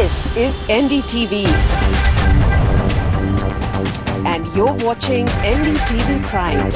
This is NDTV. And you're watching NDTV Prime.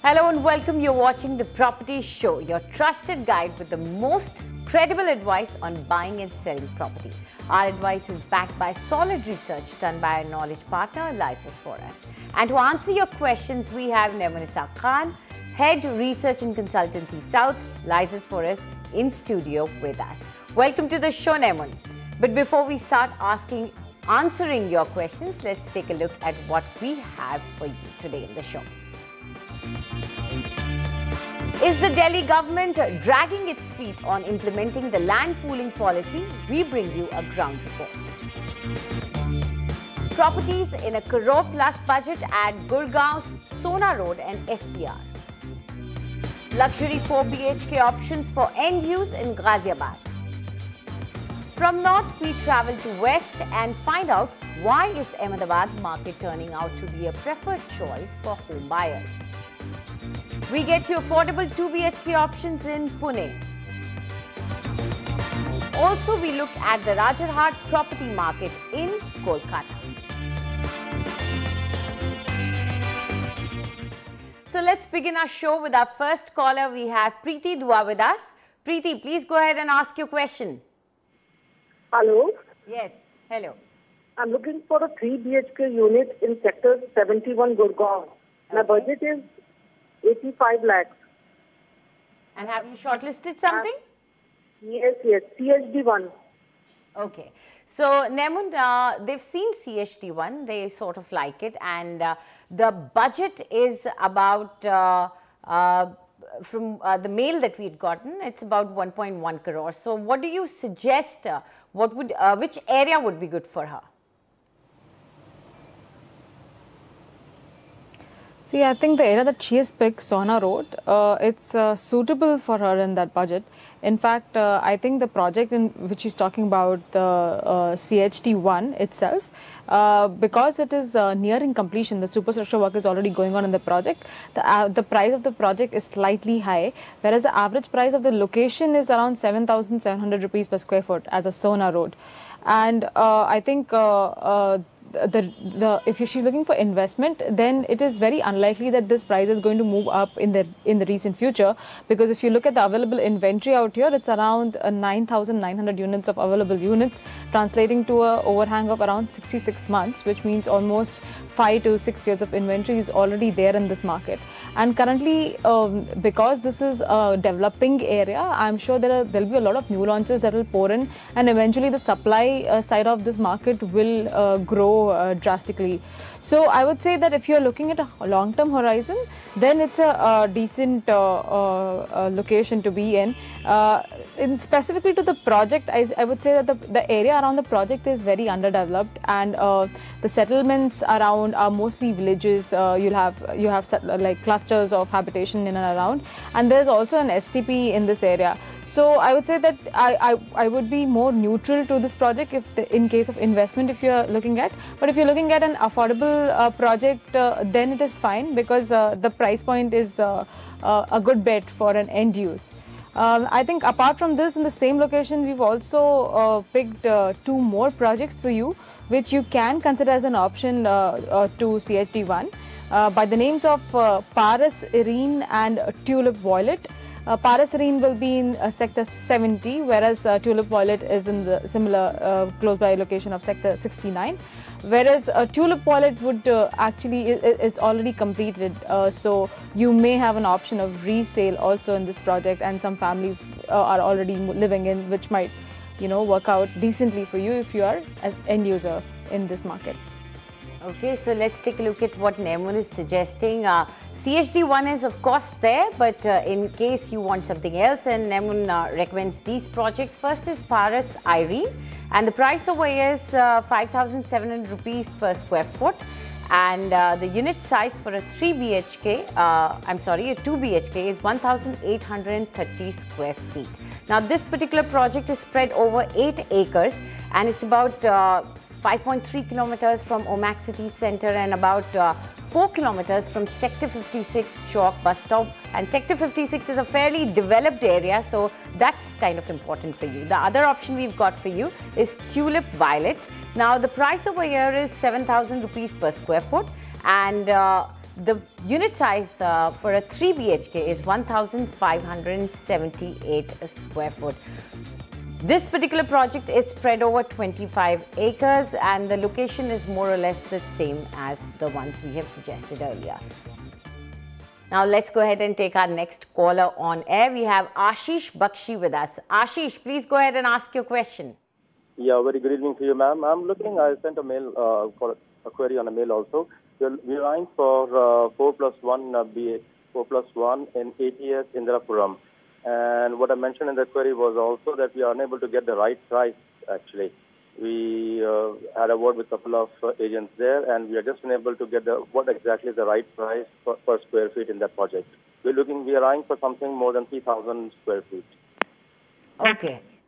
Hello and welcome. You're watching The Property Show, your trusted guide with the most credible advice on buying and selling property. Our advice is backed by solid research done by our knowledge partner, License for Us. And to answer your questions, we have Nemunisa Khan, Head Research and Consultancy South, License for Us, in studio with us. Welcome to the show, Nemun. But before we start answering your questions, let's take a look at what we have for you today in the show. Is the Delhi government dragging its feet on implementing the land pooling policy? We bring you a ground report. Properties in a crore plus budget at Gurgaon's Sona Road and SPR. Luxury 4 BHK options for end use in Ghaziabad. From north, we travel to west and find out why is Ahmedabad market turning out to be a preferred choice for home buyers. We get you affordable 2 BHK options in Pune. Also, we look at the Rajarhat property market in Kolkata. So let's begin our show with our first caller. We have Preeti Dua with us. Preeti, please go ahead and ask your question. Hello. Yes, hello. I'm looking for a 3 BHK unit in sector 71 Gurugram. My budget is 85 lakhs. And have you shortlisted something? Yes, CHD1. Okay. So, Nemun, they've seen CHD1, they sort of like it, and the budget is about, from the mail that we'd gotten, it's about 1.1 crore. So, what do you suggest? Which area would be good for her? See, I think the area that she has picked, Sona Road, it's suitable for her in that budget. In fact, I think the project in which she's talking about, the CHD1 itself, because it is nearing completion, the superstructure work is already going on in the project, the price of the project is slightly high, whereas the average price of the location is around 7,700 rupees per square foot as a Sona Road. And I think if she's looking for investment, then it is very unlikely that this price is going to move up in the recent future, because if you look at the available inventory out here, it's around 9,900 units of available units, translating to an overhang of around 66 months, which means almost 5 to 6 years of inventory is already there in this market. And currently, because this is a developing area, I'm sure there'll be a lot of new launches that will pour in, and eventually the supply side of this market will grow drastically. So I would say that if you're looking at a long-term horizon, then it's a decent location to be in. Specifically to the project, I would say that the area around the project is very underdeveloped, and the settlements around are mostly villages. You have like clusters of habitation in and around, and there's also an STP in this area. So I would say that I would be more neutral to this project in case of investment if you're looking at. But if you're looking at an affordable project, then it is fine, because the price point is a good bet for an end use. I think apart from this, in the same location, we've also picked 2 more projects for you, which you can consider as an option to CHD1 by the names of Paris Irene and Tulip Violet. Paris Irene will be in sector 70, whereas Tulip Violet is in the similar close by location of sector 69. Whereas Tulip Violet would it's already completed, so you may have an option of resale also in this project, and some families are already living in, which might, work out decently for you if you are an end user in this market. Okay, so let's take a look at what Nemun is suggesting. CHD1 is of course there, but in case you want something else, and Nemun recommends these projects. First is Paris Irene, and the price over here is 5,700 rupees per square foot. and the unit size for a 3 BHK, a 2 BHK is 1,830 square feet. Now this particular project is spread over 8 acres and it's about 5.3 kilometers from Omak city center and about 4 kilometers from Sector 56 Chowk bus stop. And Sector 56 is a fairly developed area, so that's kind of important for you. The other option we've got for you is Tulip Violet. Now the price over here is 7,000 rupees per square foot, and the unit size for a 3 BHK is 1,578 square foot. This particular project is spread over 25 acres and the location is more or less the same as the ones we have suggested earlier. Now let's go ahead and take our next caller on air. We have Ashish Bakshi with us. Ashish, please go ahead and ask your question. Yeah, very good evening to you, ma'am. I sent a mail for a query on a mail also. We're eyeing for 4+1 in ATS Indirapuram. And what I mentioned in the query was also that we are unable to get the right price, actually. We had a word with a couple of agents there, and we are just unable to get what exactly is the right price per square feet in that project. We are eyeing for something more than 3,000 square feet.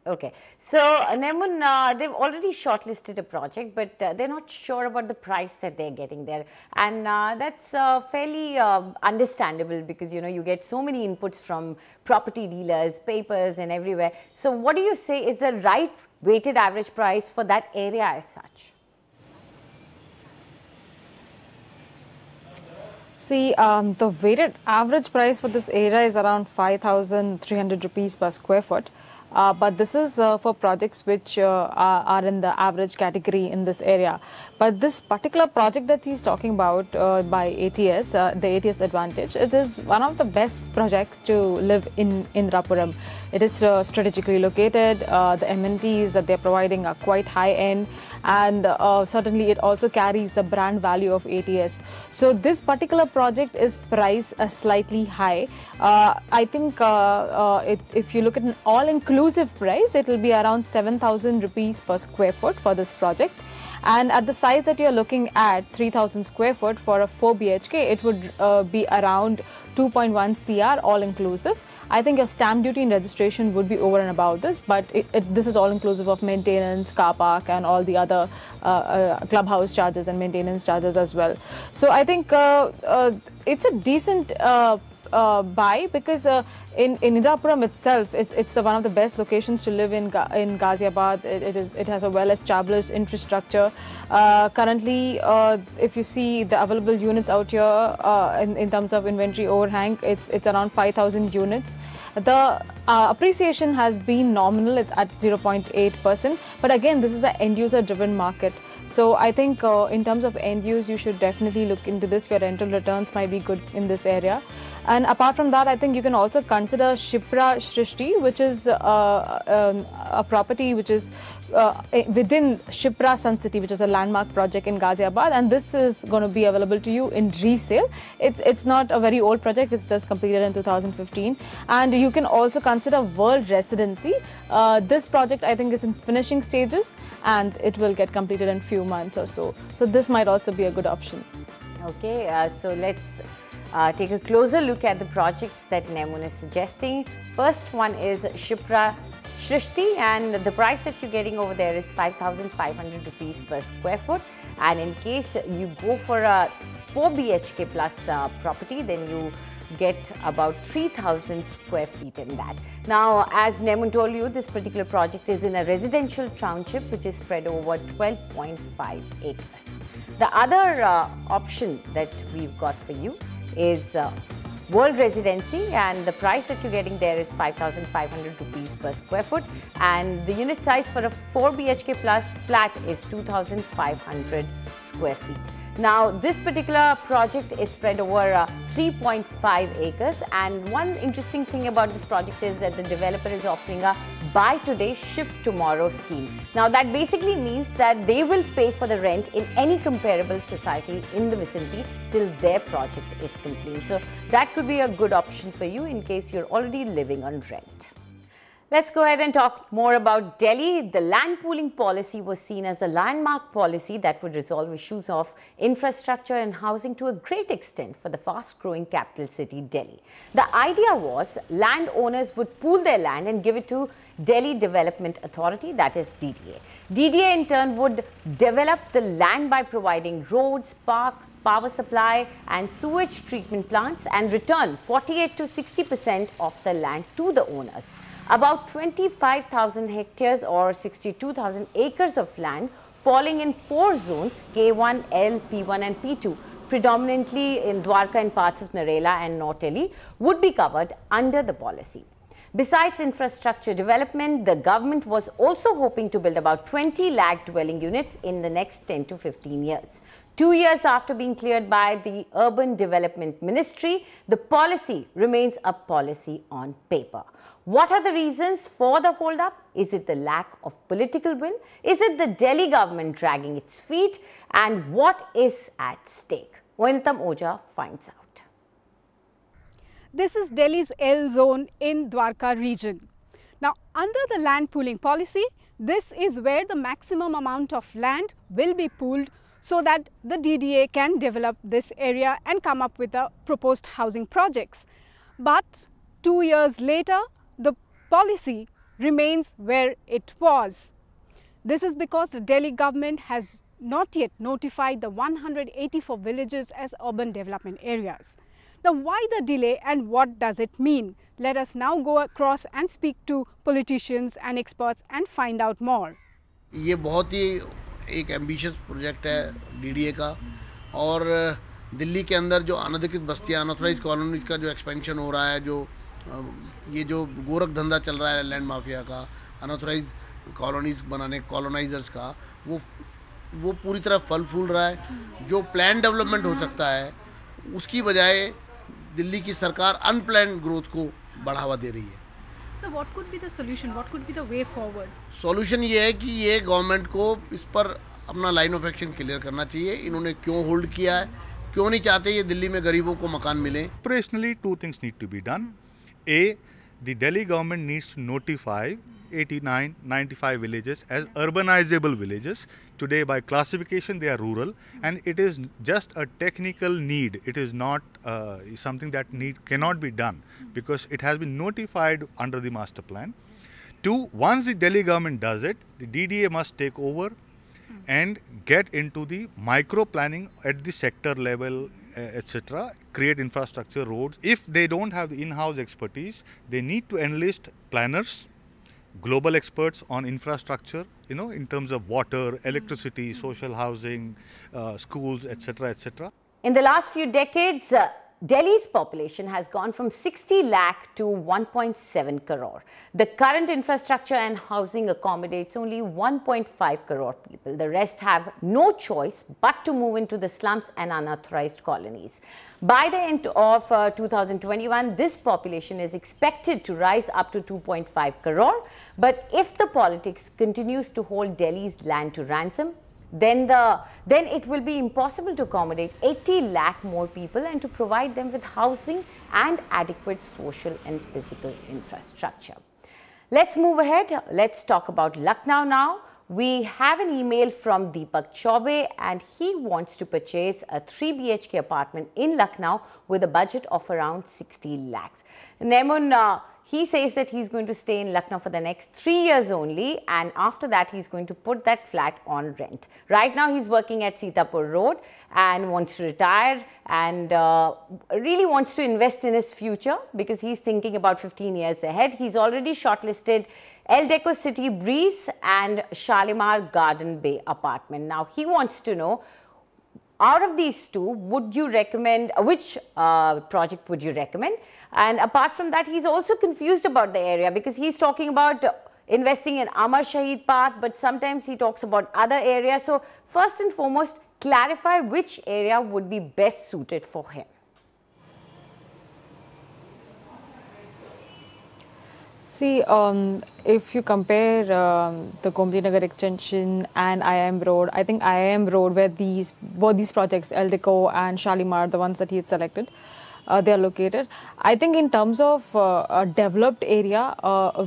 Okay. So, Nemun, they've already shortlisted a project, but they're not sure about the price that they're getting there. And that's fairly understandable because, you get so many inputs from property dealers, papers and everywhere. So, what do you say is the right weighted average price for that area as such? See, the weighted average price for this area is around 5,300 rupees per square foot. But this is for projects which are in the average category in this area. But this particular project that he's talking about by ATS, the ATS Advantage, it is one of the best projects to live in Indirapuram. It is strategically located. The amenities that they're providing are quite high end, and certainly it also carries the brand value of ATS. So this particular project is priced slightly high. I think if you look at an all-inclusive price, it will be around 7,000 rupees per square foot for this project. And at the size that you're looking at, 3,000 square foot for a 4 BHK, it would be around 2.1 CR all-inclusive. I think your stamp duty and registration would be over and about this, but this is all-inclusive of maintenance, car park and all the other clubhouse charges and maintenance charges as well. So I think it's a decent buy because in Indirapuram itself, it's one of the best locations to live in Ghaziabad. It has a well-established infrastructure. Currently, if you see the available units out here in terms of inventory overhang, it's around 5,000 units. The appreciation has been nominal at 0.8%, but again, this is the end-user driven market. So I think in terms of end use, you should definitely look into this. Your rental returns might be good in this area. And apart from that, I think you can also consider Shipra Shrishti, which is a property which is within Shipra Sun City, which is a landmark project in Ghaziabad, and this is going to be available to you in resale. It's not a very old project, it's just completed in 2015. And you can also consider World Residency. This project I think is in finishing stages and it will get completed in few months or so. So this might also be a good option. Okay, so let's take a closer look at the projects that Nemun is suggesting. First one is Shipra Shrishti, and the price that you're getting over there is 5,500 rupees per square foot. And in case you go for a 4 BHK plus property, then you get about 3,000 square feet in that. Now, as Nemun told you, this particular project is in a residential township which is spread over 12.5 acres. The other option that we've got for you is World Residency, and the price that you're getting there is 5,500 rupees per square foot, and the unit size for a 4 BHK plus flat is 2,500 square feet. Now, this particular project is spread over 3.5 acres, and one interesting thing about this project is that the developer is offering a buy today, shift tomorrow scheme. Now, that basically means that they will pay for the rent in any comparable society in the vicinity till their project is complete. So, that could be a good option for you in case you're already living on rent. Let's go ahead and talk more about Delhi. The land pooling policy was seen as a landmark policy that would resolve issues of infrastructure and housing to a great extent for the fast-growing capital city, Delhi. The idea was landowners would pool their land and give it to Delhi Development Authority, that is DDA. DDA in turn would develop the land by providing roads, parks, power supply and sewage treatment plants and return 48 to 60% of the land to the owners. About 25,000 hectares or 62,000 acres of land falling in 4 zones K1, L, P1 and P2, predominantly in Dwarka and parts of Narela and North Delhi, would be covered under the policy. Besides infrastructure development, the government was also hoping to build about 20 lakh dwelling units in the next 10 to 15 years. 2 years after being cleared by the Urban Development Ministry, the policy remains a policy on paper. What are the reasons for the hold-up? Is it the lack of political will? Is it the Delhi government dragging its feet? And what is at stake? Vainitam Oja finds out. This is Delhi's L zone in Dwarka region. Now, under the land pooling policy, this is where the maximum amount of land will be pooled so that the DDA can develop this area and come up with the proposed housing projects. But 2 years later, the policy remains where it was. This is because the Delhi government has not yet notified the 184 villages as urban development areas. Now, why the delay and what does it mean? Let us now go across and speak to politicians and experts and find out more. ये बहुत ही एक ambitious project है DDA का और दिल्ली के अंदर जो अनधिकृत बस्तियां अनऑथराइज्ड कॉलोनीज का जो एक्सपेंशन हो रहा है, जो ये जो गोरख धंधा चल रहा है लैंड माफिया का, अनऑथराइज्ड कॉलोनीज बनाने कॉलोनाइजर्स का, वो पूरी तरह फल फूल रहा है। जो प्लान डेवलपमेंट हो सकता है उसकी बजाय दिल्ली की सरकार अनप्लान्ड ग्रोथ को बढ़ावा दे रही है। So what could be the solution? What could be the way forward? Solution ये है कि ये गवर्नमेंट को इस पर अपना लाइन ऑफ एक्शन क्लियर करना चाहिए। इन्होंने क्यों होल्ड किया है, क्यों नहीं चाहते ये दिल्ली में गरीबों को मकान मिले। Operationally, 2 things need to be done. A, the Delhi government needs to notify 89, 95 villages as urbanizable villages. Today, by classification, they are rural, and it is just a technical need. It is not something that cannot be done because it has been notified under the master plan. 2, once the Delhi government does it, the DDA must take over and get into the micro planning at the sector level, etc., create infrastructure, roads. If they don't have the in-house expertise, they need to enlist planners, global experts on infrastructure, in terms of water, electricity, social housing, schools, etc., etc. In the last few decades, Delhi's population has gone from 60 lakh to 1.7 crore. The current infrastructure and housing accommodates only 1.5 crore people. The rest have no choice but to move into the slums and unauthorized colonies. By the end of 2021, this population is expected to rise up to 2.5 crore. But if the politics continues to hold Delhi's land to ransom, then it will be impossible to accommodate 80 lakh more people and to provide them with housing and adequate social and physical infrastructure. Let's move ahead. Let's talk about Lucknow now. We have an email from Deepak Chaube and he wants to purchase a 3 BHK apartment in Lucknow with a budget of around 60 lakhs. Nemun, he says that he's going to stay in Lucknow for the next 3 years only, and after that he's going to put that flat on rent. Right now he's working at Sitapur Road and wants to retire and really wants to invest in his future because he's thinking about 15 years ahead. He's already shortlisted El Deco City Breeze and Shalimar Garden Bay apartment. Now he wants to know, out of these two, would you recommend, which project would you recommend? And apart from that, he's also confused about the area because he's talking about investing in Amar Shahid Park, but sometimes he talks about other areas. So first and foremost, clarify which area would be best suited for him. See, if you compare the Gomti Nagar extension and IIM Road, I think IIM Road, where both these projects, El Deco and Shalimar, the ones that he had selected, they are located. I think in terms of a developed area,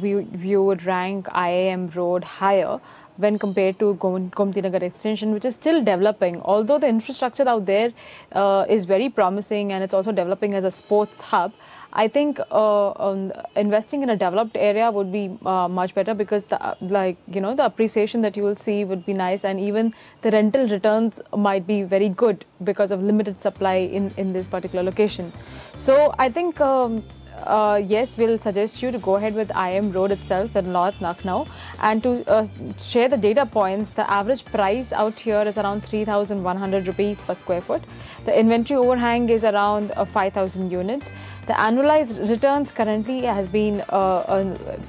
we would rank IIM Road higher when compared to Gomti Nagar extension, which is still developing. Although the infrastructure out there is very promising and it's also developing as a sports hub, I think investing in a developed area would be much better, because the appreciation that you will see would be nice, and even the rental returns might be very good because of limited supply in this particular location. So I think yes, we'll suggest you to go ahead with IM Road itself in North Lucknow. And to share the data points, the average price out here is around 3,100 rupees per square foot. The inventory overhang is around 5,000 units. The annualized returns currently has been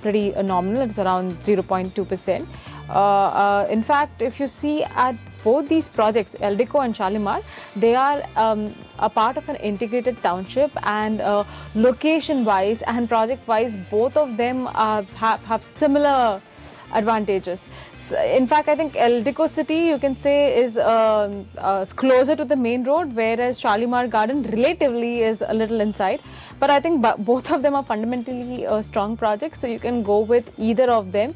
pretty nominal. It's around 0.2%. In fact, if you see at both these projects, Eldeco and Shalimar, they are a part of an integrated township, and location-wise and project-wise, both of them have similar advantages. So, in fact, I think Eldeco City, you can say, is closer to the main road, whereas Shalimar Garden relatively is a little inside. But I think both of them are fundamentally strong projects, so you can go with either of them,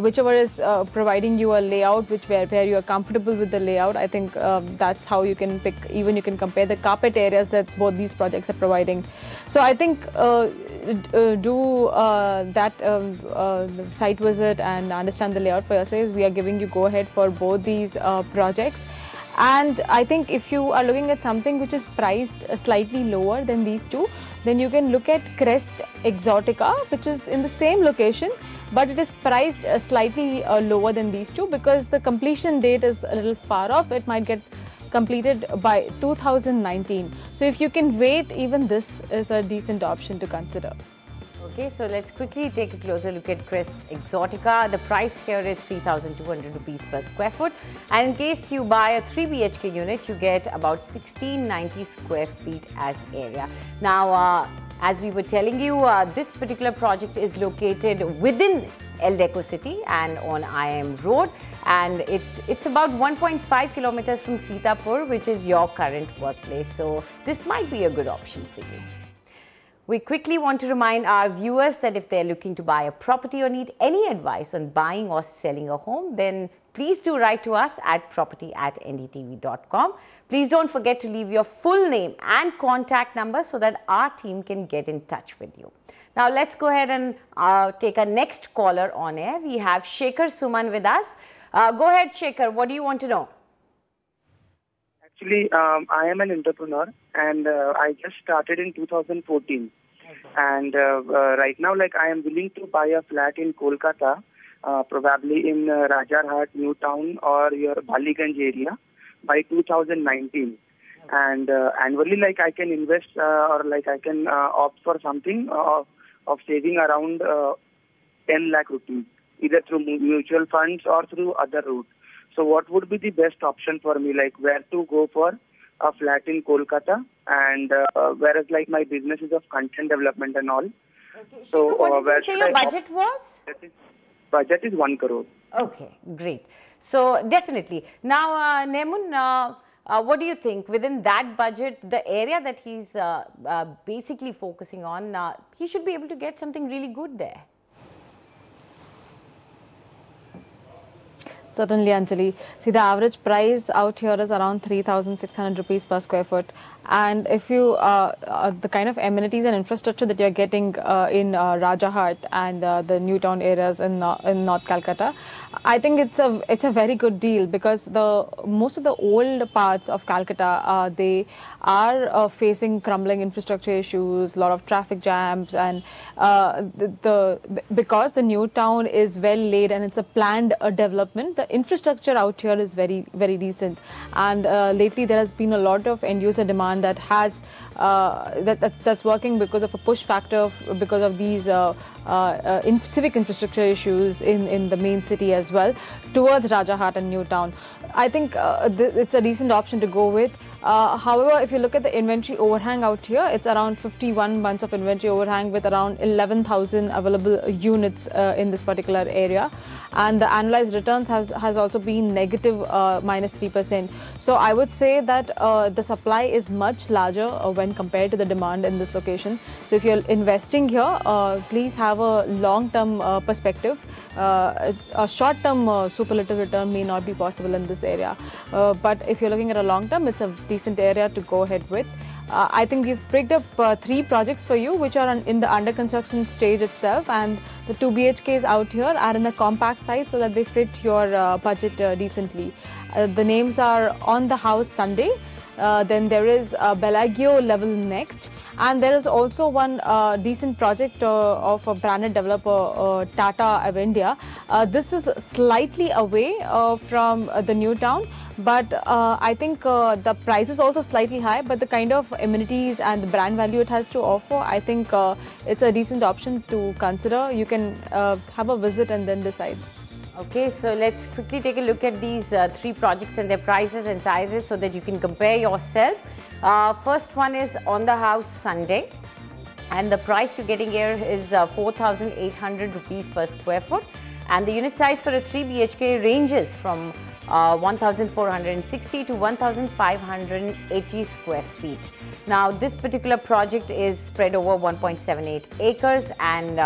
whichever is providing you a layout where you are comfortable with the layout. I think that's how you can pick. Even you can compare the carpet areas that both these projects are providing. So I think do that site visit and understand the layout for yourselves. We are giving you go ahead for both these projects. And I think if you are looking at something which is priced slightly lower than these two, then you can look at Crest Exotica, which is in the same location, but it is priced slightly lower than these two because the completion date is a little far off. It might get completed by 2019. So if you can wait, even this is a decent option to consider. Okay, so let's quickly take a closer look at Crest Exotica. The price here is 3,200 rupees per square foot. And in case you buy a 3 BHK unit, you get about 1690 square feet as area. Now, as we were telling you, this particular project is located within Eldeco City and on IM Road. And it's about 1.5 kilometers from Sitapur, which is your current workplace. So this might be a good option for you. We quickly want to remind our viewers that if they're looking to buy a property or need any advice on buying or selling a home, then please do write to us at property@ndtv.com. Please don't forget to leave your full name and contact number so that our team can get in touch with you. Now, let's go ahead and take our next caller on air. We have Shekhar Suman with us. Go ahead, Shekhar. What do you want to know? Actually, I am an entrepreneur, and I just started in 2014. And right now, I am willing to buy a flat in Kolkata, probably in Rajarhat, New Town, or your Baliganj area by 2019. And annually, I can invest or I can opt for something of saving around 10 lakh rupees, either through mutual funds or through other routes. So what would be the best option for me, where to go for a flat in Kolkata, and whereas my business is of content development and all. Okay, so what did you say your budget was? Budget is 1 crore. Okay, great. So definitely. Now, Nemun, what do you think? Within that budget, the area that he's basically focusing on, he should be able to get something really good there. Certainly, Anjali. See, the average price out here is around 3,600 rupees per square foot. And if you, the kind of amenities and infrastructure that you're getting in Rajarhat and the New Town areas in North Calcutta, I think it's a very good deal, because most of the old parts of Calcutta, they are facing crumbling infrastructure issues, a lot of traffic jams, and because the New Town is well laid and it's a planned development, the infrastructure out here is very, very decent. And lately there has been a lot of end user demand that has that's working because of a push factor, because of these civic infrastructure issues in the main city as well, towards Rajarhat and New Town. I think it's a decent option to go with. However, if you look at the inventory overhang out here, it's around 51 months of inventory overhang with around 11,000 available units in this particular area. And the annualized returns has has also been negative -3%. So I would say that the supply is much larger when compared to the demand in this location. So if you're investing here, please have a long-term perspective. A short-term superlative return may not be possible in this area, but if you're looking at a long-term, it's a decent area to go ahead with. I think we've picked up 3 projects for you which are in the under construction stage itself, and the 2 BHKs out here are in a compact size so that they fit your budget decently. The names are On the House Sunday, then there is Bellagio Level Next, and there is also one decent project of a branded developer, Tata of India. This is slightly away from the new town, but I think the price is also slightly high, but the kind of amenities and the brand value it has to offer, I think it's a decent option to consider. You can have a visit and then decide. Okay, so let's quickly take a look at these 3 projects and their prices and sizes so that you can compare yourself. First one is On the House Sunday, and the price you're getting here is 4,800 rupees per square foot, and the unit size for a 3 BHK ranges from 1,460 to 1,580 square feet. Now, this particular project is spread over 1.78 acres, and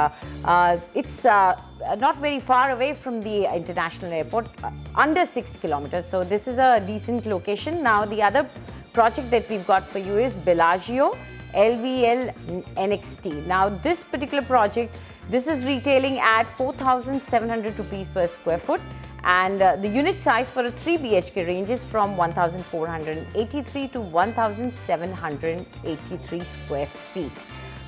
it's not very far away from the international airport, under 6 kilometers. So this is a decent location. Now, the other project that we've got for you is Bellagio LVL NXT. Now, this particular project, this is retailing at 4,700 rupees per square foot, and the unit size for a 3 BHK ranges from 1,483 to 1,783 square feet.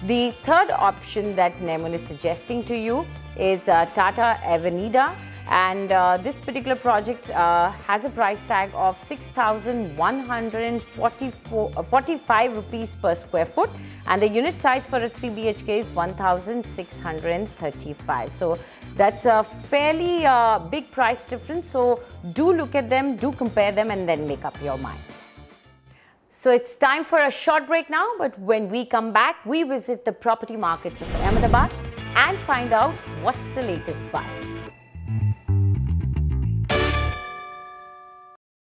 The third option that Nemun is suggesting to you is Tata Avenida, and this particular project has a price tag of 6,145 rupees per square foot, and the unit size for a 3 BHK is 1,635. So that's a fairly big price difference. So do look at them, do compare them, and then make up your mind. So it's time for a short break now, but when we come back, we visit the property markets of Ahmedabad and find out what's the latest buzz.